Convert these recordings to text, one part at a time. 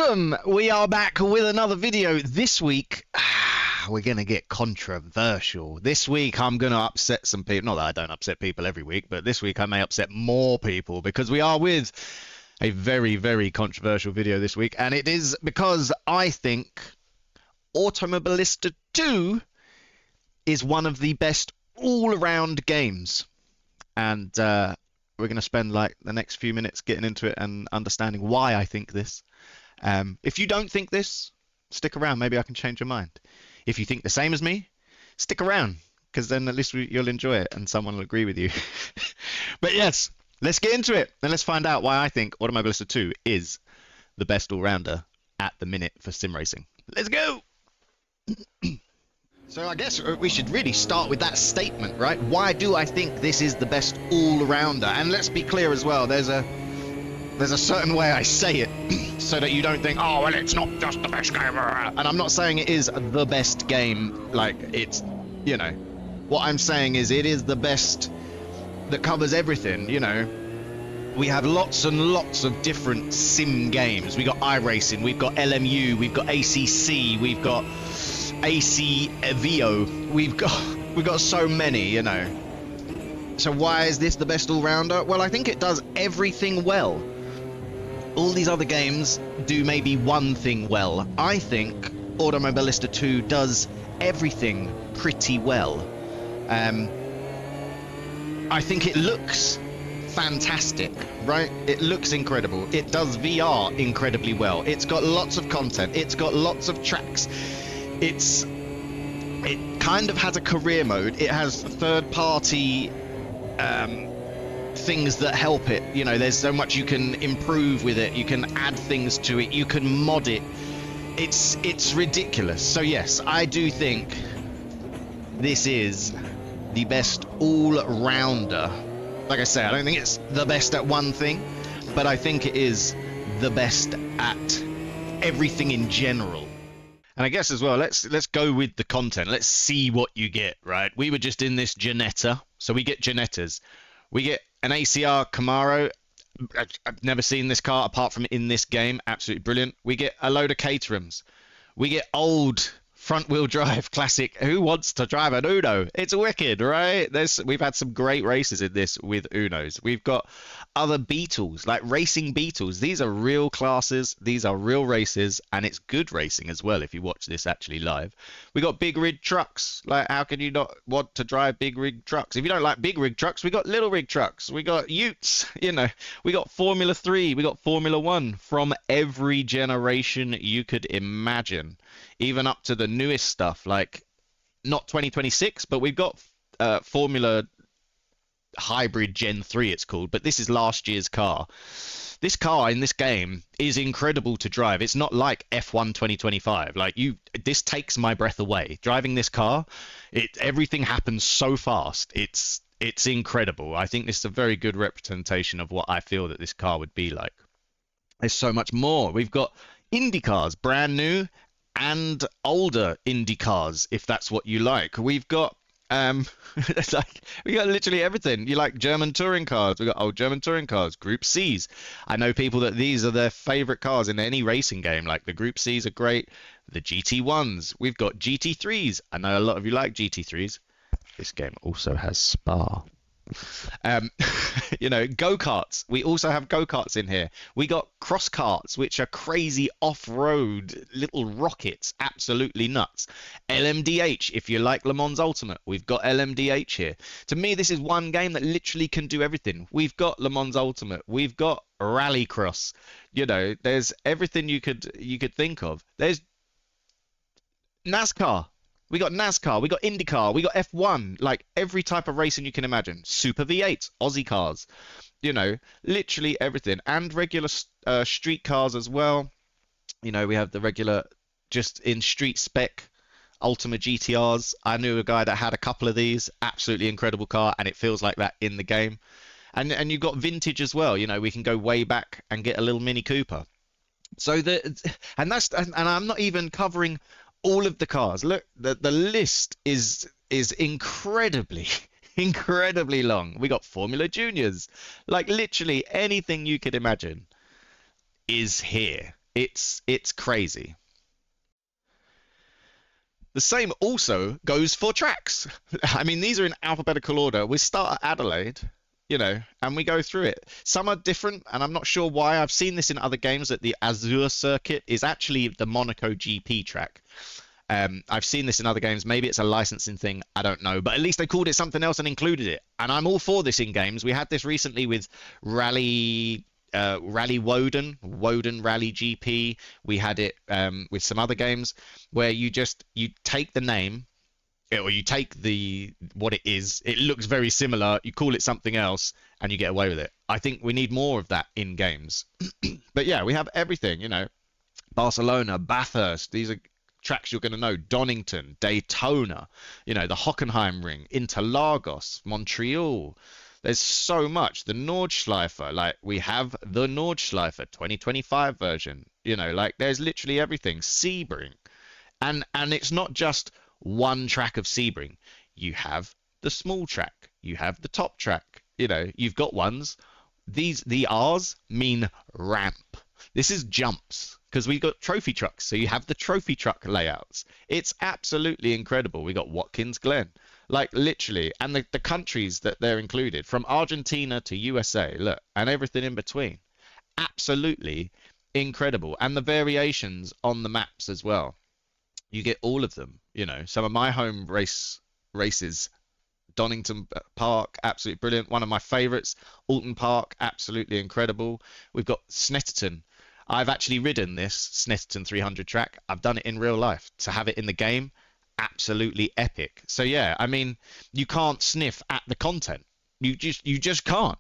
Welcome! We are back with another video. This week, we're going to get controversial. This week, I'm going to upset some people. Not that I don't upset people every week, but this week I may upset more people because we are with a very, very controversial video this week. And it is because I think Automobilista 2 is one of the best all-around games. And we're going to spend like the next few minutes getting into it and understanding why I think this. If you don't think this, stick around. Maybe I can change your mind. If you think the same as me, stick around, because then at least you'll enjoy it and someone will agree with you. But yes, let's get into it and let's find out why I think Automobilista 2 is the best all-rounder at the minute for sim racing. Let's go! So I guess we should really start with that statement, right? Why do I think this is the best all-rounder? And let's be clear as well, there's a certain way I say it so that you don't think, oh, well, it's not just the best game. And I'm not saying it is the best game, like it's, you know, what I'm saying is it is the best that covers everything, you know. We have lots and lots of different sim games. We've got iRacing, we've got LMU, we've got ACC, we've got ACVO, we've got so many, you know. So why is this the best all-rounder? Well, I think it does everything well. All these other games do maybe one thing well. I think Automobilista 2 does everything pretty well. I think it looks fantastic, right? It looks incredible. It does VR incredibly well. It's got lots of content. It's got lots of tracks. It kind of has a career mode. It has third-party things that help it. You know, there's so much you can improve with it. You can add things to it. You can mod it. It's ridiculous. So yes, I do think this is the best all-rounder. Like I say, I don't think it's the best at one thing, but I think it is the best at everything in general. And I guess as well, let's go with the content. Let's see what you get, right? We were just in this Ginetta, so we get Ginettas. We get an ACR Camaro. I've never seen this car apart from in this game. Absolutely brilliant. We get a load of Caterhams. We get old front-wheel drive classic. Who wants to drive an Uno? It's wicked, right? We've had some great races in this with Unos. We've got other Beetles, like racing Beetles. These are real classes. These are real races, and it's good racing as well if you watch this actually live. We got big rig trucks. Like, how can you not want to drive big rig trucks? If you don't like big rig trucks, we got little rig trucks. We got Utes, you know. We got Formula 3. We got Formula 1 from every generation you could imagine. Even up to the newest stuff, like not 2026, but we've got Formula Hybrid Gen 3 it's called, but this is last year's car. This car in this game is incredible to drive. It's not like F1 2025. Like this takes my breath away. Driving this car, everything happens so fast. It's incredible. I think this is a very good representation of what I feel that this car would be like. There's so much more. We've got Indy cars, brand new, and older Indy cars, if that's what you like. We've got it's like we got literally everything. You like German touring cars? We got old German touring cars, Group C's. I know people that these are their favorite cars in any racing game. Like the Group C's are great. The GT1s. We've got GT3s. I know a lot of you like GT3s. This game also has Spa. You know, go-karts. We also have go-karts in here. We got cross karts, which are crazy off-road little rockets, absolutely nuts. LMDH, if you like Le Mans Ultimate, we've got LMDH here. To me, this is one game that literally can do everything. We've got Le Mans Ultimate, we've got Rallycross. You know, there's everything you could think of. There's NASCAR. We got NASCAR, we got IndyCar, we got F1, like every type of racing you can imagine. Super V8s, Aussie cars, you know, literally everything. And regular street cars as well. You know, we have the regular, just in street spec, Ultima GTRs. I knew a guy that had a couple of these, absolutely incredible car, and it feels like that in the game. And you've got vintage as well, you know, we can go way back and get a little Mini Cooper. So and I'm not even covering all of the cars. Look, the list is incredibly long. We got Formula Juniors. Like literally anything you could imagine is here. It's crazy. The same also goes for tracks. I mean, these are in alphabetical order. We start at Adelaide, you know, and we go through it. Some are different, and I'm not sure why. I've seen this in other games, that the Azure circuit is actually the Monaco GP track. I've seen this in other games. Maybe it's a licensing thing. I don't know. But at least they called it something else and included it. And I'm all for this in games. We had this recently with Rally Woden Rally GP. We had it with some other games where you take the name, or you take what it is. It looks very similar. You call it something else, and you get away with it. I think we need more of that in games. But yeah, we have everything. You know, Barcelona, Bathurst. These are tracks you're going to know. Donington, Daytona, you know, the Hockenheim Ring, Interlagos, Montreal. There's so much. The Nordschleife, like we have the Nordschleife 2025 version, you know, like there's literally everything. Sebring, and it's not just one track of Sebring. You have the small track, you have the top track, you know, you've got ones. The R's mean ramp. This is jumps, because we got trophy trucks, so you have the trophy truck layouts. It's absolutely incredible. We got Watkins Glen, like literally, and the countries that they're included, from Argentina to USA, look, and everything in between. Absolutely incredible. And the variations on the maps as well. You get all of them, you know. Some of my home races, Donington Park, absolutely brilliant. One of my favorites, Alton Park, absolutely incredible. We've got Snetterton. I've actually ridden this Snetterton 300 track. I've done it in real life. To have it in the game, absolutely epic. So yeah, I mean, you can't sniff at the content. You just can't.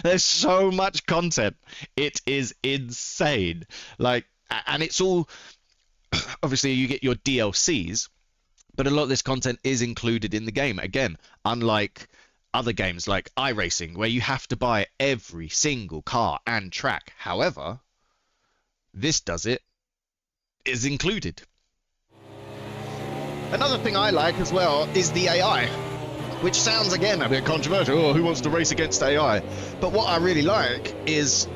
There's so much content. It is insane. Like, and it's all, obviously you get your DLCs, but a lot of this content is included in the game. Again, unlike other games like iRacing, where you have to buy every single car and track. However, this is included. Another thing I like as well is the AI, which sounds again a bit controversial. Oh, who wants to race against AI? But what I really like is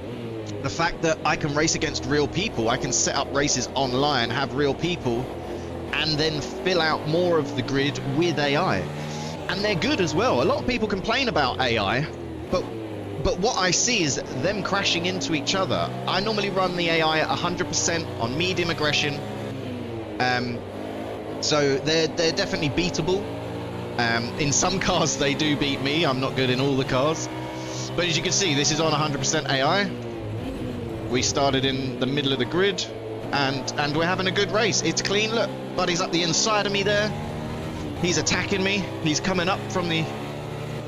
the fact that I can race against real people. I can set up races online, have real people, and then fill out more of the grid with AI. And they're good as well. A lot of people complain about AI, but what I see is them crashing into each other. I normally run the AI at 100% on medium aggression, so they're definitely beatable. In some cars they do beat me. I'm not good in all the cars, but as you can see, this is on 100% AI. We started in the middle of the grid, and we're having a good race. It's clean. Look, buddy's up the inside of me there. He's attacking me. He's coming up from the,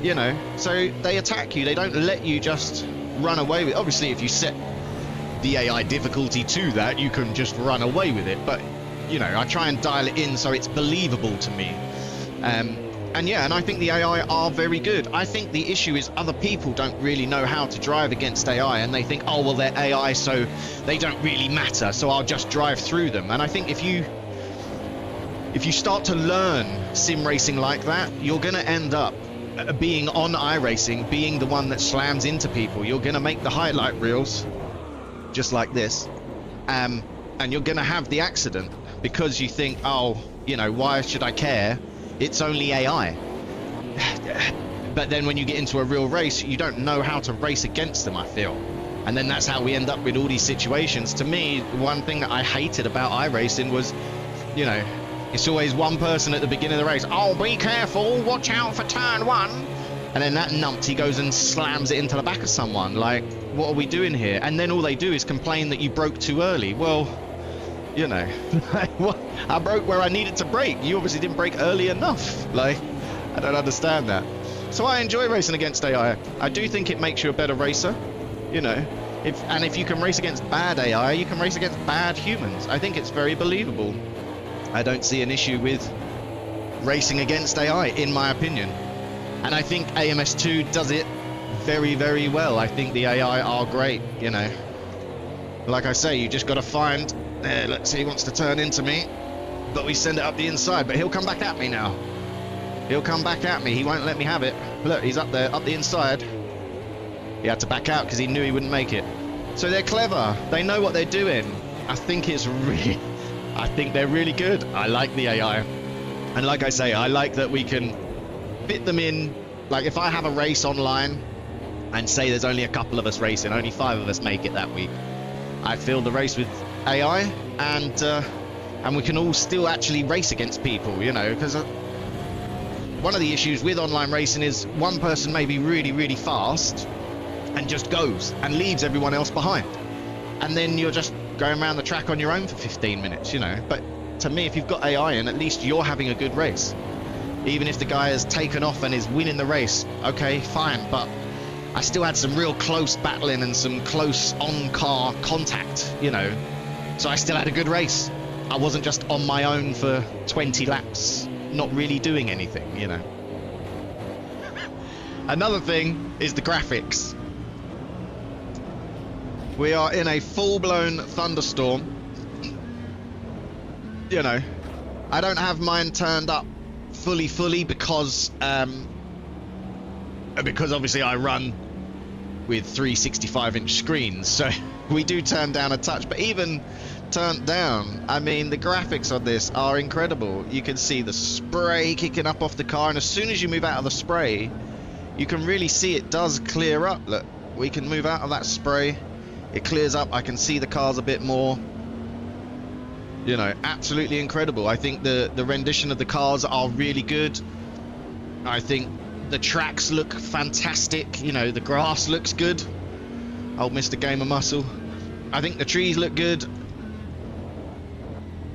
you know, so they attack you. They don't let you just run away with it. Obviously, if you set the AI difficulty to that, you can just run away with it. But, you know, I try and dial it in so it's believable to me. And yeah, and I think the AI are very good. I think the issue is other people don't really know how to drive against AI, and they think, oh, well, they're AI, so they don't really matter, so I'll just drive through them. And I think if you start to learn sim racing like that, you're going to end up being on iRacing, being the one that slams into people. You're going to make the highlight reels, just like this, and you're going to have the accident because you think, oh, you know, why should I care? It's only AI. But then when you get into a real race, you don't know how to race against them, I feel. And then that's how we end up with all these situations. To me, one thing that I hated about iRacing was, you know, it's always one person at the beginning of the race. Oh, be careful, watch out for turn one. And then that numpty goes and slams it into the back of someone. Like, what are we doing here? And then all they do is complain that you broke too early. Well, you know, I broke where I needed to brake. You obviously didn't brake early enough. Like, I don't understand that. So I enjoy racing against AI. I do think it makes you a better racer, you know. If you can race against bad AI, you can race against bad humans. I think it's very believable. I don't see an issue with racing against AI, in my opinion. And I think AMS2 does it very, very well. I think the AI are great, you know. Like I say, you just got to find... There, let's see, he wants to turn into me. But we send it up the inside, but he'll come back at me now. He'll come back at me. He won't let me have it. Look, he's up there, up the inside. He had to back out because he knew he wouldn't make it. So they're clever. They know what they're doing. I think they're really good. I like the AI. And like I say, I like that we can fit them in. Like if I have a race online and say there's only a couple of us racing, only 5 of us make it that week, I fill the race with AI, and we can all still actually race against people, you know, because one of the issues with online racing is one person may be really, really fast and just goes and leaves everyone else behind. And then you're just going around the track on your own for 15 minutes, you know. But to me, if you've got AI in, at least you're having a good race. Even if the guy has taken off and is winning the race, okay, fine. But I still had some real close battling and some close on-car contact, you know. So I still had a good race. I wasn't just on my own for 20 laps, not really doing anything, you know. Another thing is the graphics. We are in a full-blown thunderstorm. You know, I don't have mine turned up fully because obviously I run with 365-inch screens, so we do turn down a touch. But even turned down, I mean, the graphics on this are incredible. You can see the spray kicking up off the car, and as soon as you move out of the spray, you can really see it does clear up. Look, we can move out of that spray. It clears up. I can see the cars a bit more. You know, absolutely incredible. I think the rendition of the cars are really good. I think the tracks look fantastic. You know, the grass looks good. Old Mr. Gamer Muscle. I think the trees look good.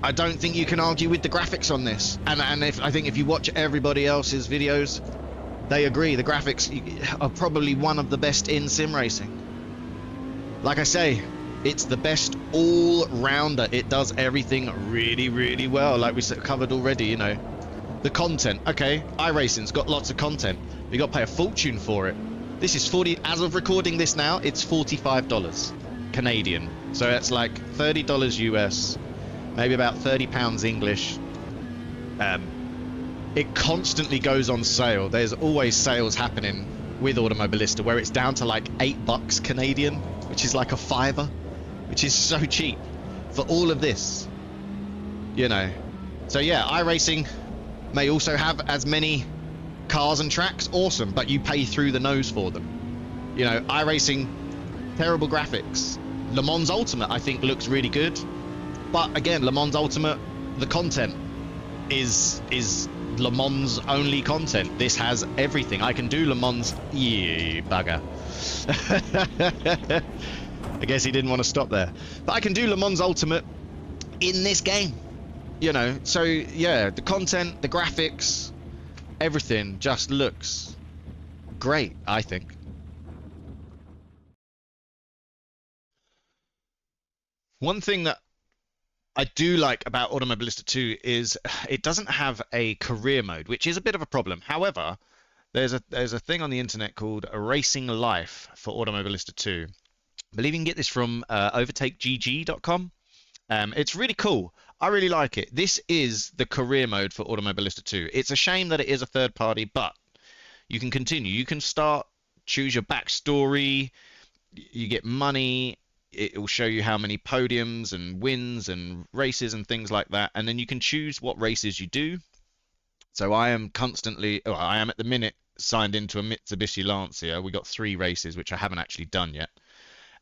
I don't think you can argue with the graphics on this. And I think if you watch everybody else's videos, they agree. The graphics are probably one of the best in sim racing. Like I say, it's the best all-rounder. It does everything really, really well. Like we covered already, you know. The content. Okay, iRacing's got lots of content. You got to pay a fortune for it. This is 40, as of recording this now, it's $45 Canadian. So that's like $30 US, maybe about £30 English. It constantly goes on sale. There's always sales happening with Automobilista where it's down to like $8 Canadian, which is like a $5, which is so cheap for all of this, you know. So yeah, iRacing may also have as many cars and tracks, awesome, but you pay through the nose for them. You know, iRacing, terrible graphics. Le Mans Ultimate, I think, looks really good, but again, Le Mans Ultimate, the content is Le Mans only content. This has everything. I can do Le Mans, yeah, bugger. I guess he didn't want to stop there, but I can do Le Mans Ultimate in this game, you know. So yeah, the content, the graphics, everything just looks great, I think. One thing that I do like about Automobilista 2 is it doesn't have a career mode, which is a bit of a problem. However, there's a thing on the internet called a Racing Life for Automobilista 2. I believe you can get this from overtakegg.com. It's really cool. I really like it. This is the career mode for Automobilista 2. It's a shame that it is a third party, but you can continue. You can start, choose your backstory, you get money. It will show you how many podiums and wins and races and things like that. And then you can choose what races you do. So I am at the minute signed into a Mitsubishi Lancia. We got 3 races, which I haven't actually done yet.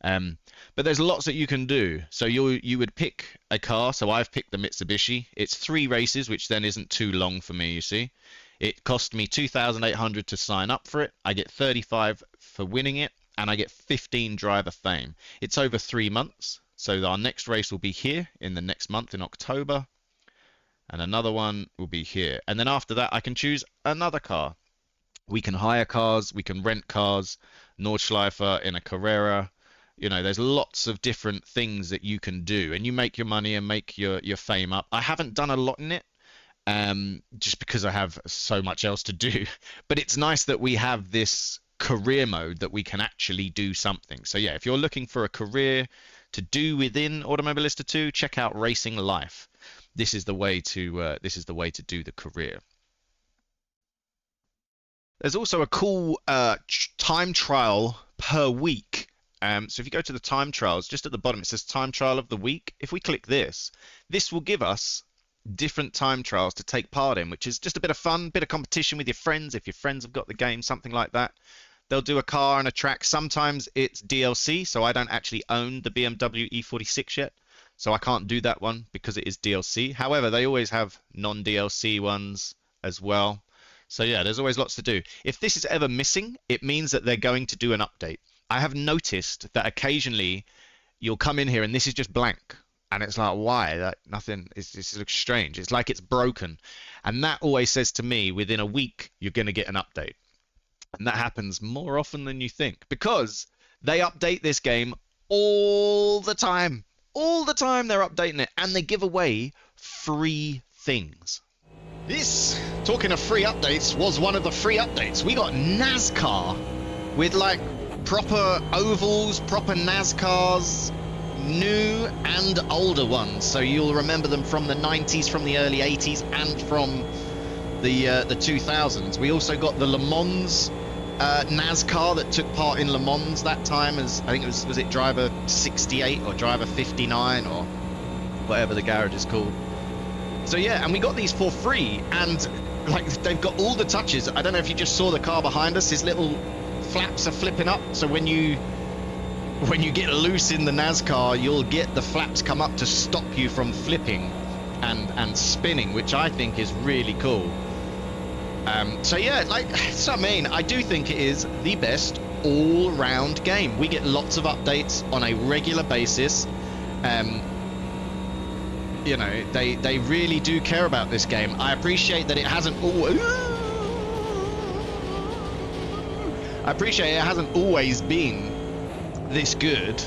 But there's lots that you can do. So you would pick a car. So I've picked the Mitsubishi. It's 3 races, which then isn't too long for me, you see. It cost me $2,800 to sign up for it. I get 35 for winning it, and I get 15 driver fame. It's over 3 months. So our next race will be here in the next month in October. And another one will be here. And then after that, I can choose another car. We can hire cars. We can rent cars. Nordschleifer in a Carrera. You know, there's lots of different things that you can do. And you make your money and make your fame up. I haven't done a lot in it. Just because I have so much else to do. But it's nice that we have this career mode that we can actually do something. So yeah, if you're looking for a career to do within Automobilista 2, check out Racing Life. This is the way to do the career. There's also a cool time trial per week So if you go to the time trials, just at the bottom, it says time trial of the week. If we click this, this will give us different time trials to take part in, which is just a bit of fun, bit of competition with your friends. If your friends have got the game, something like that. They'll do a car and a track. Sometimes it's DLC, so I don't actually own the BMW E46 yet, so I can't do that one because it is DLC. However, they always have non-DLC ones as well. So yeah, there's always lots to do. If this is ever missing, it means that they're going to do an update. I have noticed that occasionally you'll come in here and this is just blank. And it's like, why? That nothing. This looks strange. It's like it's broken. And that always says to me, within a week, you're going to get an update. And that happens more often than you think, because they update this game all the time. All the time they're updating it, and they give away free things. This, talking of free updates, was one of the free updates. We got NASCAR with like proper ovals, proper NASCARs, new and older ones. So you'll remember them from the 90s, from the early 80s, and from the 2000s. We also got the Le Mans NASCAR that took part in Le Mans that time, as I think it was it driver 68 or driver 59 or whatever the garage is called. So yeah, and we got these for free, and like they've got all the touches. I don't know if you just saw the car behind us, his little flaps are flipping up, so when you get loose in the NASCAR, you'll get the flaps come up to stop you from flipping and spinning, which I think is really cool. So yeah, so I mean, I do think it is the best all-round game. We get lots of updates on a regular basis. You know, they really do care about this game. I appreciate that it hasn't always been this good.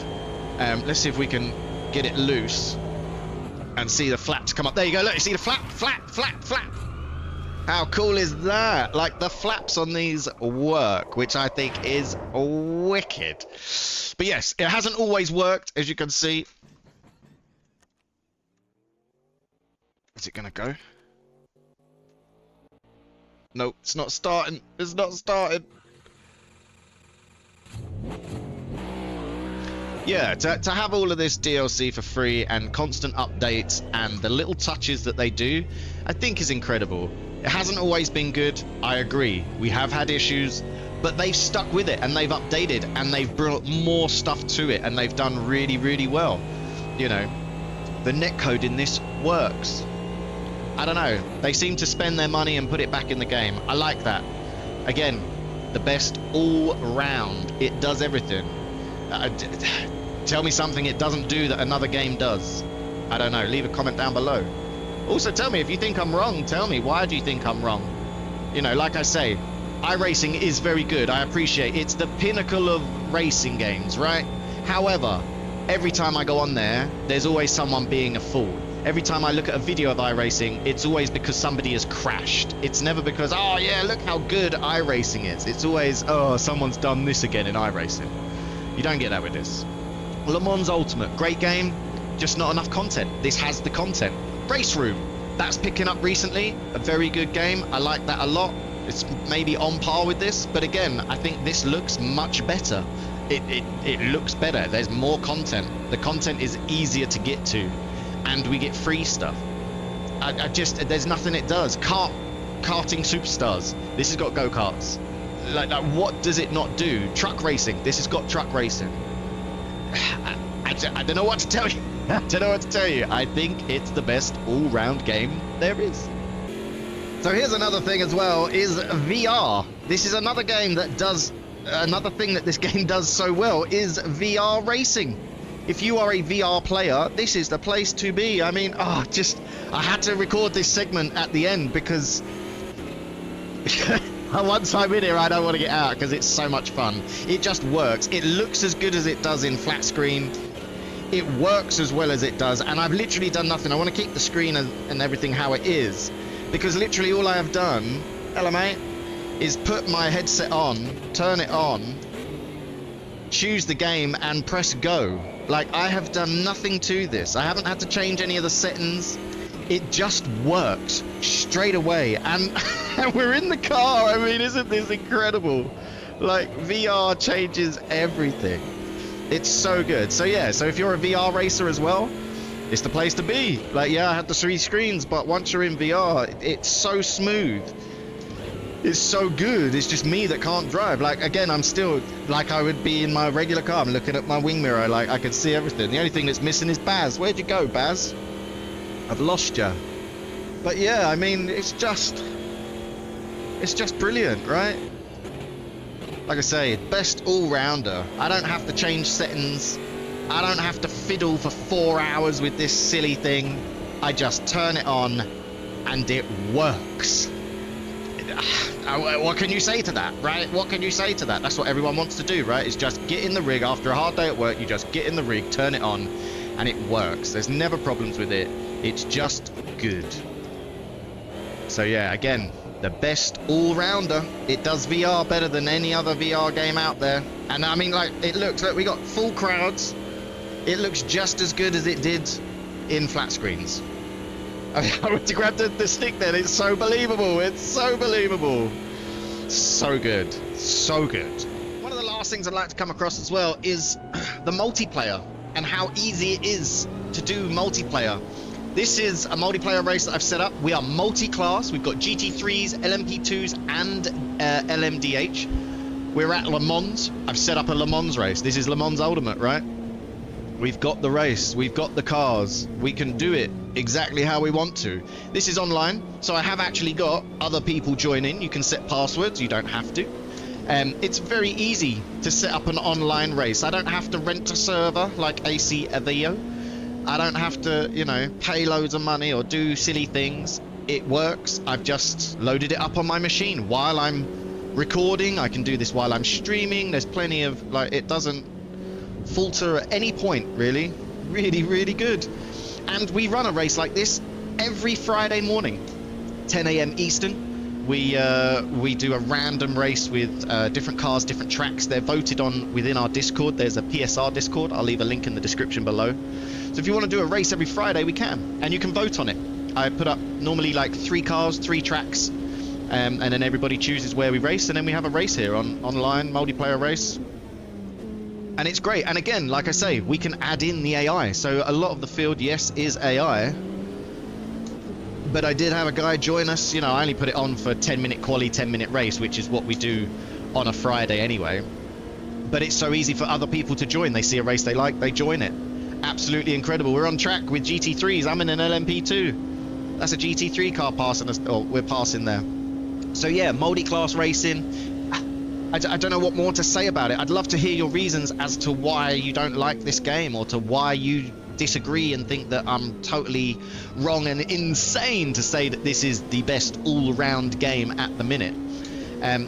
Let's see if we can get it loose and see the flaps come up. There you go, look, you see the flap. How cool is that? Like, the flaps on these work, which I think is wicked. But yes, it hasn't always worked, as you can see. Is it gonna go? No, it's not starting. It's not starting. Yeah, to have all of this DLC for free and constant updates and the little touches that they do, I think is incredible. It hasn't always been good, I agree. We have had issues, but they've stuck with it and they've updated and they've brought more stuff to it, and they've done really, really well. You know, the netcode in this works. I don't know, they seem to spend their money and put it back in the game. I like that. Again, the best all round. It does everything. Tell me something it doesn't do that another game does. I don't know, leave a comment down below. Also, tell me if you think I'm wrong. Tell me, why do you think I'm wrong? You know, like I say, iRacing is very good. I appreciate it's the pinnacle of racing games, right? However, every time I go on there, there's always someone being a fool. Every time I look at a video of iRacing, it's always because somebody has crashed. It's never because, oh yeah, look how good iRacing is. It's always, oh, someone's done this again in iRacing. You don't get that with this. Le Mans Ultimate, great game, just not enough content. This has the content. Race Room, that's picking up recently, a very good game. I like that a lot. It's maybe on par with this, but again, I think this looks much better. It looks better. There's more content. The content is easier to get to, and we get free stuff. I just, there's nothing it does. Karting Superstars, this has got go-karts. Like, what does it not do? Truck racing, this has got truck racing. I don't know what to tell you. I don't know what to tell you. I think it's the best all-round game there is. So here's another thing as well, is VR. This is another game that does, another thing that this game does so well is VR racing. If you are a VR player, this is the place to be. I mean, I had to record this segment at the end because once I'm in here, I don't want to get out because it's so much fun. It just works. It looks as good as it does in flat screen. It works as well as it does, and I've literally done nothing. I want to keep the screen and everything how it is, because literally all I have done, hello mate, is put my headset on, turn it on, choose the game, and press go. Like, I have done nothing to this. I haven't had to change any of the settings. It just works straight away, and we're in the car. I mean, isn't this incredible? Like, VR changes everything. It's so good. So yeah, so if you're a VR racer as well, it's the place to be. Like, yeah, I had the 3 screens, but once you're in VR, it's so smooth. It's so good. It's just me that can't drive. Like, again, I'm still like I would be in my regular car. I'm looking at my wing mirror, like I can see everything. The only thing that's missing is Baz. Where'd you go, Baz? I've lost you. But yeah, I mean, it's just brilliant, right? Like I say, best all-rounder. I don't have to change settings. I don't have to fiddle for 4 hours with this silly thing. I just turn it on and it works. What can you say to that, right? What can you say to that? That's what everyone wants to do, right? Is just get in the rig after a hard day at work. You just get in the rig, turn it on, and it works. There's never problems with it. It's just good. So yeah, again, the best all-rounder. It does VR better than any other VR game out there. And I mean, like, it looks like we got full crowds. It looks just as good as it did in flat screens. I went to grab the stick then. It's so believable. It's so believable. So good. So good. One of the last things I'd like to come across as well is the multiplayer and how easy it is to do multiplayer. This is a multiplayer race that I've set up. We are multi-class. We've got GT3s, LMP2s, and LMDH. We're at Le Mans. I've set up a Le Mans race. This is Le Mans Ultimate, right? We've got the race. We've got the cars. We can do it exactly how we want to. This is online, so I have actually got other people join in. You can set passwords. You don't have to. It's very easy to set up an online race. I don't have to rent a server like AC Avio. I don't have to, you know, pay loads of money or do silly things. It works. I've just loaded it up on my machine while I'm recording. I can do this while I'm streaming. There's plenty of, like, it doesn't falter at any point, really. Really, really good. And we run a race like this every Friday morning, 10 a.m. Eastern. We do a random race with different cars, different tracks. They're voted on within our Discord. There's a PSR Discord. I'll leave a link in the description below. So if you want to do a race every Friday, we can. And you can vote on it. I put up normally like 3 cars, 3 tracks. And then everybody chooses where we race. And then we have a race here on online, multiplayer race. And it's great. And again, like I say, we can add in the AI. So a lot of the field, yes, is AI. But I did have a guy join us. You know, I only put it on for 10-minute quali, 10-minute race, which is what we do on a Friday anyway. But it's so easy for other people to join. They see a race they like, they join it. Absolutely incredible. We're on track with GT3s. I'm in an LMP2. That's a GT3 car passing us. Oh, we're passing there. So yeah, multi-class racing. I don't know what more to say about it. I'd love to hear your reasons as to why you don't like this game, or to why you disagree and think that I'm totally wrong and insane to say that this is the best all-round game at the minute.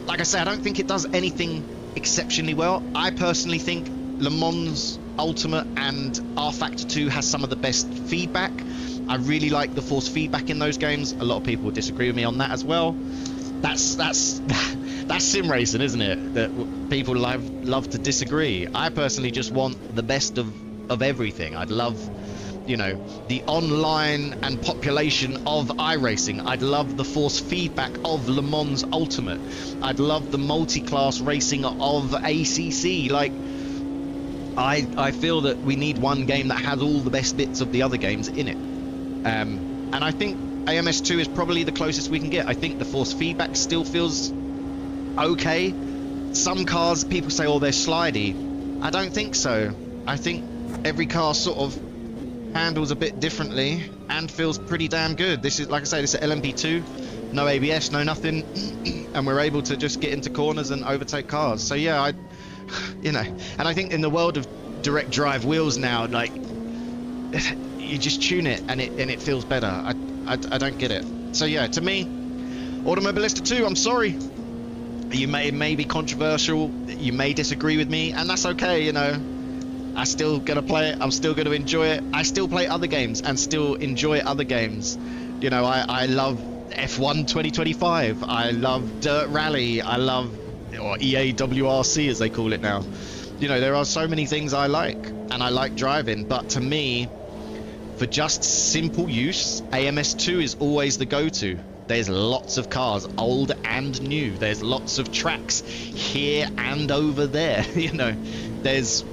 Like I say, I don't think it does anything exceptionally well. I personally think Le Mans Ultimate and R Factor 2 has some of the best feedback. I really like the force feedback in those games. A lot of people would disagree with me on that as well. That's sim racing, isn't it? That people love to disagree. I personally just want the best of everything. I'd love, you know, the online and population of iRacing. I'd love the force feedback of Le Mans Ultimate. I'd love the multi-class racing of ACC. Like, I feel that we need one game that has all the best bits of the other games in it. And I think AMS2 is probably the closest we can get. I think the force feedback still feels okay. Some cars, people say, oh, they're slidey. I don't think so. I think every car sort of handles a bit differently and feels pretty damn good. This is, like I say, this is LMP2, no ABS, no nothing, and we're able to just get into corners and overtake cars. So yeah, you know, and I think in the world of direct drive wheels now, like, you just tune it and it feels better. I don't get it. So yeah, to me, Automobilista 2, I'm sorry. It may be controversial, you may disagree with me, and that's okay, you know. I'm still gonna play it, I'm still gonna enjoy it. I still play other games and still enjoy other games. You know, I love F1 2025, I love Dirt Rally, I love, or EA WRC as they call it now. You know, there are so many things I like, and I like driving, but to me, for just simple use, AMS2 is always the go-to. There's lots of cars, old and new. There's lots of tracks here and over there. You know, there's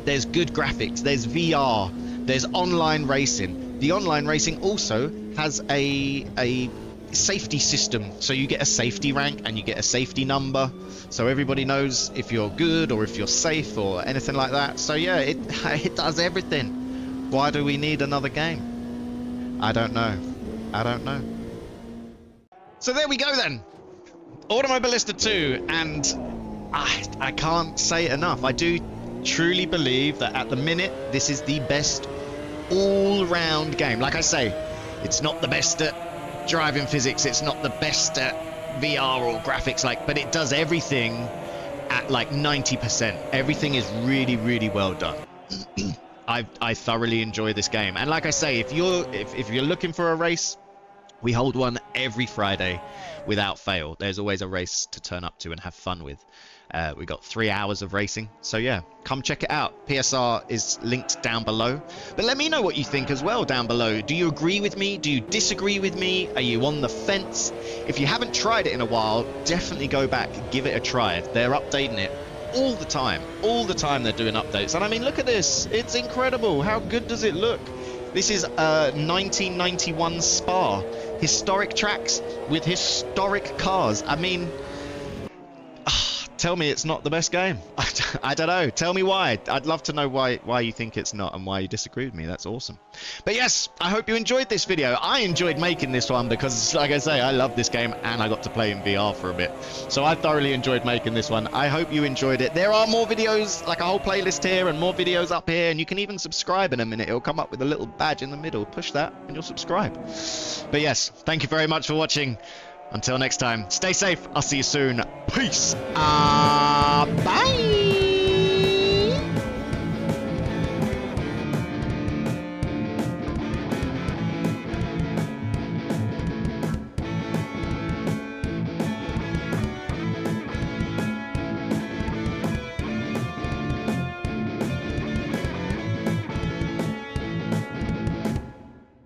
there's good graphics, there's VR, there's online racing. The online racing also has a safety system, so you get a safety rank and you get a safety number, so everybody knows if you're good or if you're safe or anything like that. So yeah, it does everything. Why do we need another game? I don't know. So there we go then, Automobilista 2, and I can't say it enough. I do truly believe that at the minute this is the best all-round game. Like I say, it's not the best at driving physics, it's not the best at VR or graphics, like, but it does everything at like 90%. Everything is really, really well done. I thoroughly enjoy this game, and like I say, if you're looking for a race, we hold one every Friday without fail. There's always a race to turn up to and have fun with. We got 3 hours of racing, so yeah, come check it out. PSR is linked down below, but let me know what you think as well down below. Do you agree with me? Do you disagree with me? Are you on the fence? If you haven't tried it in a while, definitely go back, give it a try. They're updating it all the time they're doing updates, and I mean, look at this, it's incredible. How good does it look? This is a 1991 Spa, historic tracks with historic cars. I mean, tell me it's not the best game. I don't know. Tell me why. I'd love to know why you think it's not and why you disagree with me. That's awesome. But yes, I hope you enjoyed this video. I enjoyed making this one because, like I say, I love this game and I got to play in VR for a bit. So I thoroughly enjoyed making this one. I hope you enjoyed it. There are more videos, like a whole playlist here and more videos up here, and you can even subscribe in a minute. It'll come up with a little badge in the middle. Push that and you'll subscribe. But yes, thank you very much for watching. Until next time, stay safe. I'll see you soon. Peace. Bye.